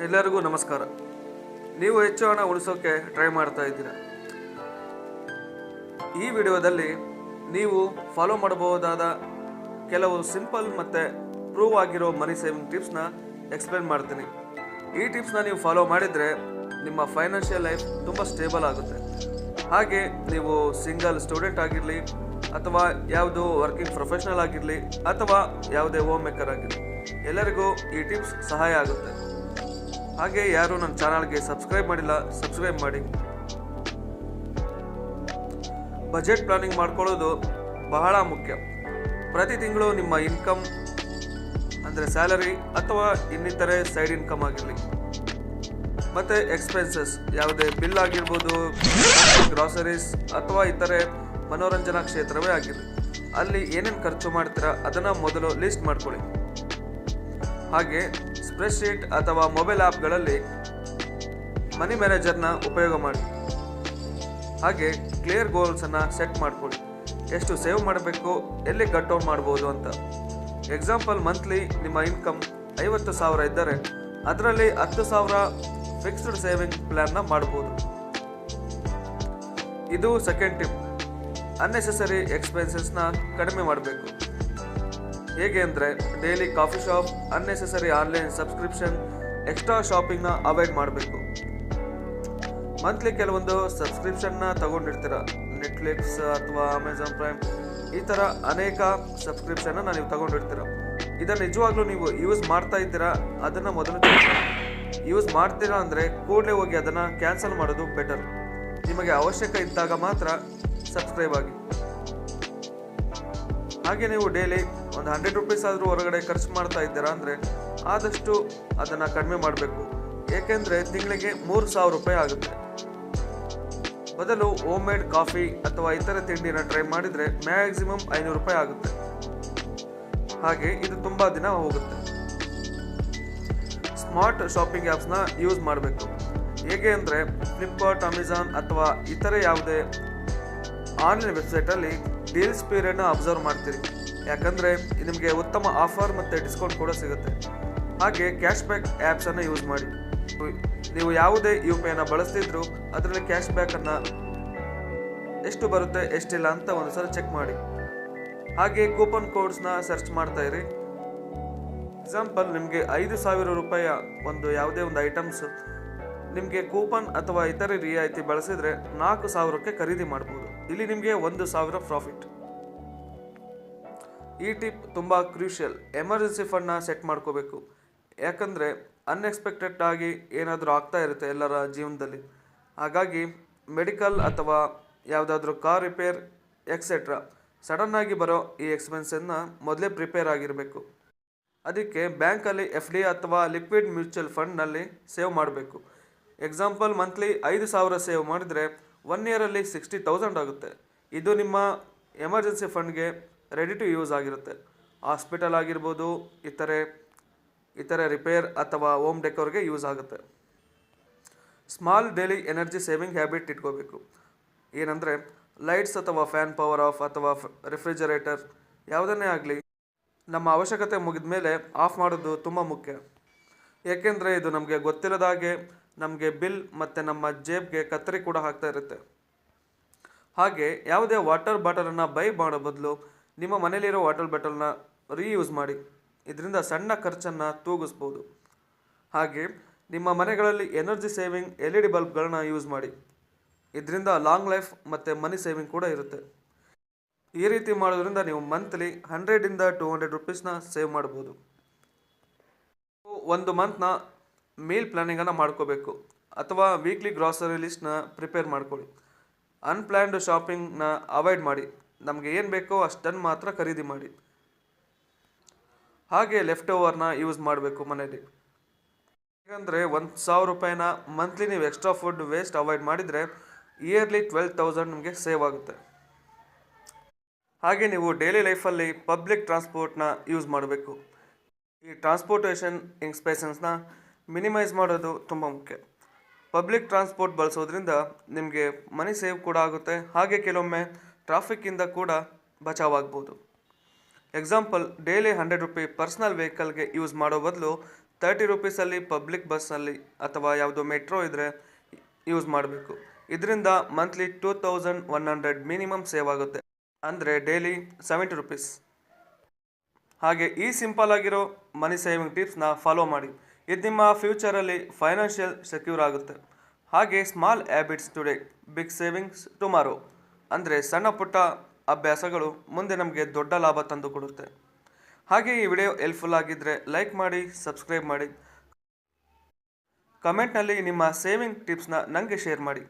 ಎಲ್ಲರಿಗೂ ನಮಸ್ಕಾರ. ನೀವು ಹೆಚ್ಚು ಹಣ ಉಳಿಸೋಕೆ ಟ್ರೈ ಮಾಡ್ತಾ ಇದ್ದೀರಾ? ಈ ವಿಡಿಯೋದಲ್ಲಿ ನೀವು ಫಾಲೋ ಮಾಡಬಹುದಾದ ಕೆಲವು ಸಿಂಪಲ್ ಮತ್ತು ಪ್ರೂವ್ ಆಗಿರೋ ಮನಿ ಸೇವಿಂಗ್ ಟಿಪ್ಸ್ನ ಎಕ್ಸ್ಪ್ಲೇನ್ ಮಾಡ್ತೀನಿ. ಈ ಟಿಪ್ಸ್ನ ನೀವು ಫಾಲೋ ಮಾಡಿದರೆ ನಿಮ್ಮ ಫೈನಾನ್ಷಿಯಲ್ ಲೈಫ್ ತುಂಬ ಸ್ಟೇಬಲ್ ಆಗುತ್ತೆ. ಹಾಗೆ ನೀವು ಸಿಂಗಲ್ ಸ್ಟೂಡೆಂಟ್ ಆಗಿರಲಿ ಅಥವಾ ಯಾವುದು ವರ್ಕಿಂಗ್ ಪ್ರೊಫೆಷನಲ್ ಆಗಿರಲಿ ಅಥವಾ ಯಾವುದೇ ಹೋಮ್ ಮೇಕರ್ ಆಗಿರಲಿ, ಎಲ್ಲರಿಗೂ ಈ ಟಿಪ್ಸ್ ಸಹಾಯ ಆಗುತ್ತೆ. ಹಾಗೆ ಯಾರು ನನ್ನ ಚಾನಲ್ಗೆ ಸಬ್ಸ್ಕ್ರೈಬ್ ಮಾಡಿಲ್ಲ, ಸಬ್ಸ್ಕ್ರೈಬ್ ಮಾಡಿ. ಬಜೆಟ್ ಪ್ಲಾನಿಂಗ್ ಮಾಡ್ಕೊಳ್ಳೋದು ಬಹಳ ಮುಖ್ಯ. ಪ್ರತಿ ತಿಂಗಳು ನಿಮ್ಮ ಇನ್ಕಮ್ ಅಂದರೆ ಸ್ಯಾಲರಿ ಅಥವಾ ಇನ್ನಿತರೆ ಸೈಡ್ ಇನ್ಕಮ್ ಆಗಿರಲಿ, ಮತ್ತು ಎಕ್ಸ್ಪೆನ್ಸಸ್ ಯಾವುದೇ ಬಿಲ್ ಆಗಿರ್ಬೋದು, ಗ್ರಾಸರೀಸ್ ಅಥವಾ ಇತರೆ ಮನೋರಂಜನಾ ಕ್ಷೇತ್ರವೇ ಆಗಿರಲಿ, ಅಲ್ಲಿ ಏನೇನು ಖರ್ಚು ಮಾಡ್ತೀರಾ ಅದನ್ನು ಮೊದಲು ಲಿಸ್ಟ್ ಮಾಡ್ಕೊಳ್ಳಿ. ಹಾಗೆ ಸ್ಪ್ರೆಡ್ಶೀಟ್ ಅಥವಾ ಮೊಬೈಲ್ ಆ್ಯಪ್ಗಳಲ್ಲಿ ಮನಿ ಮ್ಯಾನೇಜರ್ನ ಉಪಯೋಗ ಮಾಡಿ. ಹಾಗೆ ಕ್ಲಿಯರ್ ಗೋಲ್ಸನ್ನು ಸೆಟ್ ಮಾಡ್ಕೊಳ್ಳಿ. ಎಷ್ಟು ಸೇವ್ ಮಾಡಬೇಕು, ಎಲ್ಲಿ ಕಟ್ ಔಟ್ ಮಾಡ್ಬೋದು ಅಂತ. ಎಕ್ಸಾಂಪಲ್, ಮಂತ್ಲಿ ನಿಮ್ಮ ಇನ್ಕಮ್ 50,000 ಇದ್ದರೆ ಅದರಲ್ಲಿ 10,000 ಫಿಕ್ಸ್ಡ್ ಸೇವಿಂಗ್ ಪ್ಲ್ಯಾನ್ನ ಮಾಡ್ಬೋದು. ಇದು ಸೆಕೆಂಡ್ ಟಿಪ್. ಅನ್ನೆಸೆಸರಿ ಎಕ್ಸ್ಪೆನ್ಸಸ್ನ ಕಡಿಮೆ ಮಾಡಬೇಕು. ಹೇಗೆ ಅಂದರೆ daily coffee shop, unnecessary online subscription, extra ಶಾಪಿಂಗ್ನ ಅವಾಯ್ಡ್ ಮಾಡಬೇಕು. ಮಂತ್ಲಿ ಕೆಲವೊಂದು ಸಬ್ಸ್ಕ್ರಿಪ್ಷನ್ನ ತಗೊಂಡಿರ್ತೀರ, ನೆಟ್ಫ್ಲಿಕ್ಸ್ ಅಥವಾ ಅಮೆಝಾನ್ ಪ್ರೈಮ್, ಈ ಥರ ಅನೇಕ ಸಬ್ಸ್ಕ್ರಿಪ್ಷನ್ನ ನೀವು ತಗೊಂಡಿರ್ತೀರ. ಇದನ್ನು ನಿಜವಾಗ್ಲೂ ನೀವು ಯೂಸ್ ಮಾಡ್ತಾ ಇದ್ದೀರಾ ಅದನ್ನು ಮೊದಲು ಯೂಸ್ ಮಾಡ್ತೀರಾ ಅಂದರೆ ಕೂಡಲೇ ಹೋಗಿ ಅದನ್ನು ಕ್ಯಾನ್ಸಲ್ ಮಾಡೋದು ಬೆಟರ್. ನಿಮಗೆ ಅವಶ್ಯಕ ಇದ್ದಾಗ ಮಾತ್ರ ಸಬ್ಸ್ಕ್ರೈಬ್ ಆಗಿ. ಹಾಗೆ ನೀವು ಡೈಲಿ ಒಂದು 100 ರೂಪೀಸ್ ಆದರೂ ಹೊರಗಡೆ ಖರ್ಚು ಮಾಡ್ತಾ ಇದ್ದೀರಾ ಅಂದರೆ ಆದಷ್ಟು ಅದನ್ನು ಕಡಿಮೆ ಮಾಡಬೇಕು. ಏಕೆಂದರೆ ತಿಂಗಳಿಗೆ 3,000 ರೂಪಾಯಿ ಆಗುತ್ತೆ. ಬದಲು ಹೋಮ್ ಮೇಡ್ ಕಾಫಿ ಅಥವಾ ಇತರ ತಿಂಡಿನ ಟ್ರೈ ಮಾಡಿದರೆ ಮ್ಯಾಕ್ಸಿಮಮ್ 500 ರೂಪಾಯಿ ಆಗುತ್ತೆ. ಹಾಗೆ ಇದು ತುಂಬ ದಿನ ಹೋಗುತ್ತೆ. ಸ್ಮಾರ್ಟ್ ಶಾಪಿಂಗ್ ಆ್ಯಪ್ಸ್ನ ಯೂಸ್ ಮಾಡಬೇಕು. ಹೇಗೆ ಅಂದರೆ ಫ್ಲಿಪ್ಕಾರ್ಟ್, ಅಮೆಝಾನ್ ಅಥವಾ ಇತರೆ ಯಾವುದೇ ಆನ್ಲೈನ್ ವೆಬ್ಸೈಟಲ್ಲಿ ಡೀಲ್ಸ್ ಪೀರಿಯಡ್ನ ಅಬ್ಸರ್ವ್ ಮಾಡ್ತೀರಿ. ಯಾಕಂದರೆ ನಿಮಗೆ ಉತ್ತಮ ಆಫರ್ ಮತ್ತು ಡಿಸ್ಕೌಂಟ್ ಕೂಡ ಸಿಗುತ್ತೆ. ಹಾಗೆ ಕ್ಯಾಶ್ ಬ್ಯಾಕ್ ಆ್ಯಪ್ಸನ್ನು ಯೂಸ್ ಮಾಡಿ. ನೀವು ಯಾವುದೇ UPIನ ಬಳಸ್ತಿದ್ರು ಅದರಲ್ಲಿ ಕ್ಯಾಶ್ ಬ್ಯಾಕನ್ನು ಎಷ್ಟು ಬರುತ್ತೆ ಎಷ್ಟಿಲ್ಲ ಅಂತ ಒಂದು ಸಲ ಚೆಕ್ ಮಾಡಿ. ಹಾಗೆ ಕೂಪನ್ ಕೋಡ್ಸ್ನ ಸರ್ಚ್ ಮಾಡ್ತಾ ಇರಿ. ಎಕ್ಸಾಂಪಲ್, ನಿಮಗೆ 5,000 ರೂಪಾಯಿಯ ಯಾವುದೇ ಒಂದು ಐಟಮ್ಸ್ ನಿಮಗೆ ಕೂಪನ್ ಅಥವಾ ಇತರೆ ರಿಯಾಯಿತಿ ಬಳಸಿದರೆ 4,000ಕ್ಕೆ ಖರೀದಿ ಮಾಡ್ಬೋದು. ಇಲ್ಲಿ ನಿಮಗೆ 1,000 ಪ್ರಾಫಿಟ್. ಈ ಟಿಪ್ ತುಂಬ ಕ್ರೂಷಿಯಲ್. ಎಮರ್ಜೆನ್ಸಿ ಫಂಡ್ನ ಸೆಟ್ ಮಾಡ್ಕೋಬೇಕು. ಯಾಕಂದರೆ ಅನ್ಎಕ್ಸ್ಪೆಕ್ಟೆಡ್ ಆಗಿ ಏನಾದರೂ ಆಗ್ತಾ ಇರುತ್ತೆ ಎಲ್ಲರ ಜೀವನದಲ್ಲಿ. ಹಾಗಾಗಿ ಮೆಡಿಕಲ್ ಅಥವಾ ಯಾವುದಾದ್ರೂ ಕಾರ್ ರಿಪೇರ್ ಎಕ್ಸೆಟ್ರಾ ಸಡನ್ನಾಗಿ ಬರೋ ಈ ಎಕ್ಸ್ಪೆನ್ಸನ್ನು ಮೊದಲೇ ಪ್ರಿಪೇರ್ ಆಗಿರಬೇಕು. ಅದಕ್ಕೆ ಬ್ಯಾಂಕಲ್ಲಿ FD ಅಥವಾ ಲಿಕ್ವಿಡ್ ಮ್ಯೂಚುವಲ್ ಫಂಡ್ನಲ್ಲಿ ಸೇವ್ ಮಾಡಬೇಕು. ಎಕ್ಸಾಂಪಲ್, ಮಂತ್ಲಿ 5,000 ಸೇವ್ ಮಾಡಿದರೆ 1 ಇಯರಲ್ಲಿ 60,000 ಆಗುತ್ತೆ. ಇದು ನಿಮ್ಮ ಎಮರ್ಜೆನ್ಸಿ ಫಂಡ್ಗೆ ರೆಡಿ ಟು ಯೂಸ್ ಆಗಿರುತ್ತೆ. ಹಾಸ್ಪಿಟಲ್ ಆಗಿರ್ಬೋದು, ಇತರೆ ರಿಪೇರ್ ಅಥವಾ ಹೋಮ್ ಡೆಕೋರ್ಗೆ ಯೂಸ್ ಆಗುತ್ತೆ. Small daily energy saving habit ಇಟ್ಕೋಬೇಕು. ಏನಂದರೆ ಲೈಟ್ಸ್ ಅಥವಾ ಫ್ಯಾನ್ ಪವರ್ ಆಫ್ ಅಥವಾ ರೆಫ್ರಿಜರೇಟರ್ ಯಾವುದನ್ನೇ ಆಗಲಿ ನಮ್ಮ ಅವಶ್ಯಕತೆ ಮುಗಿದ ಮೇಲೆ ಆಫ್ ಮಾಡೋದು ತುಂಬ ಮುಖ್ಯ. ಏಕೆಂದರೆ ಇದು ನಮಗೆ ಗೊತ್ತಿಲ್ಲದಾಗೆ ನಮಗೆ ಬಿಲ್ ಮತ್ತು ನಮ್ಮ ಜೇಬ್ಗೆ ಕತ್ತರಿ ಕೂಡ ಆಗ್ತಾ ಇರುತ್ತೆ. ಹಾಗೆ ಯಾವುದೇ ವಾಟರ್ ಬಾಟಲನ್ನು ಬೈ ಮಾಡೋ ಬದಲು ನಿಮ್ಮ ಮನೇಲಿರೋ ವಾಟರ್ ಬಾಟಲ್ನ ರೀಯೂಸ್ ಮಾಡಿ. ಇದರಿಂದ ಸಣ್ಣ ಖರ್ಚನ್ನು ತೂಗಿಸ್ಬೋದು. ಹಾಗೆ ನಿಮ್ಮ ಮನೆಗಳಲ್ಲಿ ಎನರ್ಜಿ ಸೇವಿಂಗ್ LED ಬಲ್ಬ್ಗಳನ್ನ ಯೂಸ್ ಮಾಡಿ. ಇದರಿಂದ ಲಾಂಗ್ ಲೈಫ್ ಮತ್ತು ಮನಿ ಸೇವಿಂಗ್ ಕೂಡ ಇರುತ್ತೆ. ಈ ರೀತಿ ಮಾಡೋದ್ರಿಂದ ನೀವು ಮಂತ್ಲಿ 100ಇಂದ 200 ರೂಪೀಸ್ನ ಸೇವ್ ಮಾಡ್ಬೋದು. ಒಂದು ಮಂತ್ನ ಮೀಲ್ ಪ್ಲಾನಿಂಗನ್ನು ಮಾಡ್ಕೋಬೇಕು ಅಥವಾ ವೀಕ್ಲಿ ಗ್ರಾಸರಿ ಲಿಸ್ಟ್ನ ಪ್ರಿಪೇರ್ ಮಾಡ್ಕೊಳ್ಳಿ. ಅನ್ಪ್ಲ್ಯಾನ್ಡ್ ಶಾಪಿಂಗ್ನ ಅವಾಯ್ಡ್ ಮಾಡಿ. ನಮಗೆ ಏನು ಬೇಕೋ ಅಷ್ಟನ್ನು ಮಾತ್ರ ಖರೀದಿ ಮಾಡಿ. ಹಾಗೆ ಲೆಫ್ಟ್ ಓವರ್ನ ಯೂಸ್ ಮಾಡಬೇಕು ಮನೇಲಿ. ಯಾಕಂದರೆ 1,000 ರೂಪಾಯಿನ ಮಂತ್ಲಿ ನೀವು ಎಕ್ಸ್ಟ್ರಾ ಫುಡ್ ವೇಸ್ಟ್ ಅವಾಯ್ಡ್ ಮಾಡಿದರೆ ಇಯರ್ಲಿ 12,000 ನಿಮಗೆ ಸೇವ್ ಆಗುತ್ತೆ. ಹಾಗೆ ನೀವು ಡೈಲಿ ಲೈಫಲ್ಲಿ ಪಬ್ಲಿಕ್ ಟ್ರಾನ್ಸ್ಪೋರ್ಟ್ನ ಯೂಸ್ ಮಾಡಬೇಕು. ಈ ಟ್ರಾನ್ಸ್ಪೋರ್ಟೇಷನ್ ಎಕ್ಸ್ಪೆನ್ಸಸ್ನ ಮಿನಿಮೈಸ್ ಮಾಡೋದು ತುಂಬ ಮುಖ್ಯ. ಪಬ್ಲಿಕ್ ಟ್ರಾನ್ಸ್ಪೋರ್ಟ್ ಬಳಸೋದ್ರಿಂದ ನಿಮಗೆ ಮನಿ ಸೇವ್ ಕೂಡ ಆಗುತ್ತೆ. ಹಾಗೆ ಕೆಲವೊಮ್ಮೆ ಟ್ರಾಫಿಕ್ಕಿಂದ ಕೂಡ ಬಚಾವಾಗ್ಬೋದು. ಎಕ್ಸಾಂಪಲ್, ಡೈಲಿ 100 ರುಪಿ ಪರ್ಸ್ನಲ್ ವೆಹಿಕಲ್ಗೆ ಯೂಸ್ ಮಾಡೋ ಬದಲು 30 ರುಪೀಸಲ್ಲಿ ಪಬ್ಲಿಕ್ ಬಸ್ಸಲ್ಲಿ ಅಥವಾ ಯಾವುದೋ ಮೆಟ್ರೋ ಇದ್ದರೆ ಯೂಸ್ ಮಾಡಬೇಕು. ಇದರಿಂದ ಮಂತ್ಲಿ 2100 ಮಿನಿಮಮ್ ಸೇವ್ ಆಗುತ್ತೆ, ಅಂದರೆ ಡೈಲಿ 70 ರುಪೀಸ್. ಹಾಗೆ ಈ ಸಿಂಪಲ್ ಆಗಿರೋ ಮನಿ ಸೇವಿಂಗ್ ಟಿಪ್ಸ್ನ ಫಾಲೋ ಮಾಡಿ. ಇದು ನಿಮ್ಮ ಫ್ಯೂಚರಲ್ಲಿ ಫೈನಾನ್ಷಿಯಲ್ ಸೆಕ್ಯೂರ್ ಆಗುತ್ತೆ. ಹಾಗೆ small habits today, big savings tomorrow, ಅಂದರೆ ಸಣ್ಣ ಪುಟ್ಟ ಅಭ್ಯಾಸಗಳು ಮುಂದೆ ನಮಗೆ ದೊಡ್ಡ ಲಾಭ ತಂದು ಕೊಡುತ್ತೆ. ಹಾಗೆ ಈ ವಿಡಿಯೋ ಹೆಲ್ಪ್ಫುಲ್ ಆಗಿದ್ದರೆ ಲೈಕ್ ಮಾಡಿ, ಸಬ್ಸ್ಕ್ರೈಬ್ ಮಾಡಿ, ಕಮೆಂಟ್ನಲ್ಲಿ ನಿಮ್ಮ ಸೇವಿಂಗ್ ಟಿಪ್ಸ್ನ ನನಗೆ ಶೇರ್ ಮಾಡಿ.